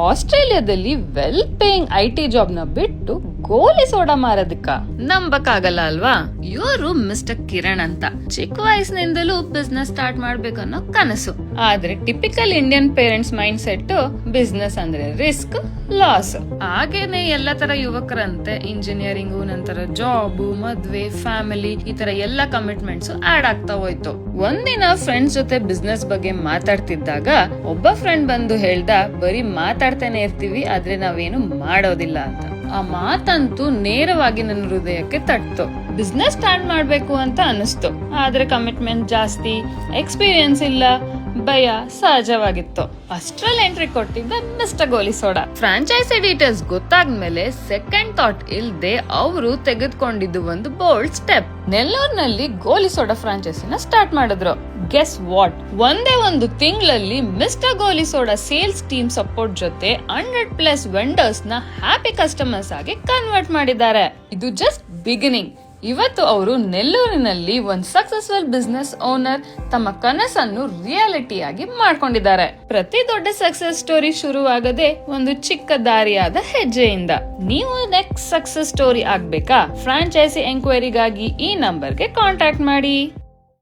ಆಸ್ಟ್ರೇಲಿಯಾದಲ್ಲಿ well paying IT job ನ ಬಿಟ್ಟು ಗೋಲಿ ಸೋಡಾ ಮಾರೋದಕ್ಕ ನಂಬಕ್ಕಾಗಲ್ಲ ಅಲ್ವಾ? ಇವರು ಮಿಸ್ಟರ್ ಕಿರಣ್ ಅಂತ ಚಿಕ್ಕ ವಯಸ್ಸಿನಿಂದಲೂ ಬಿಸ್ನೆಸ್ ಸ್ಟಾರ್ಟ್ ಮಾಡ್ಬೇಕನ್ನೋ ಕನಸು. ಆದ್ರೆ typical Indian parents mind set business ಅಂದ್ರೆ ರಿಸ್ಕ್, ಲಾಸ್. ಹಾಗೇನೆ ಎಲ್ಲ ತರ ಯುವಕರಂತೆ ಇಂಜಿನಿಯರಿಂಗ್ ನಂತರ ಜಾಬ್, ಮದ್ವೆ, ಫ್ಯಾಮಿಲಿ ಈ ತರ ಎಲ್ಲ ಕಮಿಟ್ಮೆಂಟ್ಸ್ ಆಡ್ ಆಗ್ತಾ ಹೋಯ್ತು. ಒಂದಿನ ಫ್ರೆಂಡ್ಸ್ ಜೊತೆ ಬಿಸ್ನೆಸ್ ಬಗ್ಗೆ ಮಾತಾಡ್ತಿದ್ದಾಗ ಒಬ್ಬ ಫ್ರೆಂಡ್ ಬಂದು ಹೇಳ್ದ, ಬರೀ ಮಾತಾಡ್ತಾನೆ ಇರ್ತೀವಿ ಆದ್ರೆ ನಾವೇನು ಮಾಡೋದಿಲ್ಲ ಅಂತ. ಆ ಮಾತಂತೂ ನೇರವಾಗಿ ನನ್ನ ಹೃದಯಕ್ಕೆ ತಟ್ತು. ಬಿಸ್ನೆಸ್ ಸ್ಟಾರ್ಟ್ ಮಾಡ್ಬೇಕು ಅಂತ ಅನಿಸ್ತು, ಆದ್ರೆ ಕಮಿಟ್ಮೆಂಟ್ ಜಾಸ್ತಿ, ಎಕ್ಸ್ಪೀರಿಯನ್ಸ್ ಇಲ್ಲ, ಭಯ ಸಹಜವಾಗಿತ್ತು. ಅಷ್ಟ್ರಲ್ಲಿ ಎಂಟ್ರಿ ಕೊಟ್ಟಿದ್ದ mister Goli Soda. Franchise details ಗೊತ್ತಾದ್ಮೇಲೆ ಸೆಕೆಂಡ್ ಥಾಟ್ ಇಲ್ದೆ ಅವರು ತೆಗೆದುಕೊಂಡಿದ್ದು ಒಂದು ಬೋಲ್ಡ್ ಸ್ಟೆಪ್. ನೆಲ್ಲೂರಿನಲ್ಲಿ ಗೋಲಿ ಸೋಡಾ ಫ್ರಾಂಚೈಸಿನ ಸ್ಟಾರ್ಟ್ ಮಾಡಿದ್ರು. Guess what? ಒಂದೇ ಒಂದು ತಿಂಗಳಲ್ಲಿ mister Goli soda sales team support ಜೊತೆ 100+ ವೆಂಡರ್ಸ್ ನ ಹ್ಯಾಪಿ ಕಸ್ಟಮರ್ಸ್ ಆಗಿ ಕನ್ವರ್ಟ್ ಮಾಡಿದ್ದಾರೆ. ಇದು ಜಸ್ಟ್ ಬಿಗಿನಿಂಗ್. ಇವತ್ತು ಅವರು ನೆಲ್ಲೂರಿನಲ್ಲಿ ಒಂದು ಸಕ್ಸಸ್ಫುಲ್ ಬಿಸ್ನೆಸ್ ಓನರ್. ತಮ್ಮ ಕನಸನ್ನು ರಿಯಾಲಿಟಿ ಆಗಿ ಮಾಡ್ಕೊಂಡಿದ್ದಾರೆ. ಪ್ರತಿ ದೊಡ್ಡ ಸಕ್ಸಸ್ ಸ್ಟೋರಿ ಶುರುವಾಗದೆ ಒಂದು ಚಿಕ್ಕ ದಾರಿಯಾದ ಹೆಜ್ಜೆಯಿಂದ. ನೀವು ನೆಕ್ಸ್ಟ್ ಸಕ್ಸಸ್ ಸ್ಟೋರಿ ಆಗ್ಬೇಕಾ? ಫ್ರಾಂಚೈಸಿ ಎಂಕ್ವೈರಿಗಾಗಿ ಈ ನಂಬರ್ಗೆ ಕಾಂಟ್ಯಾಕ್ಟ್ ಮಾಡಿ.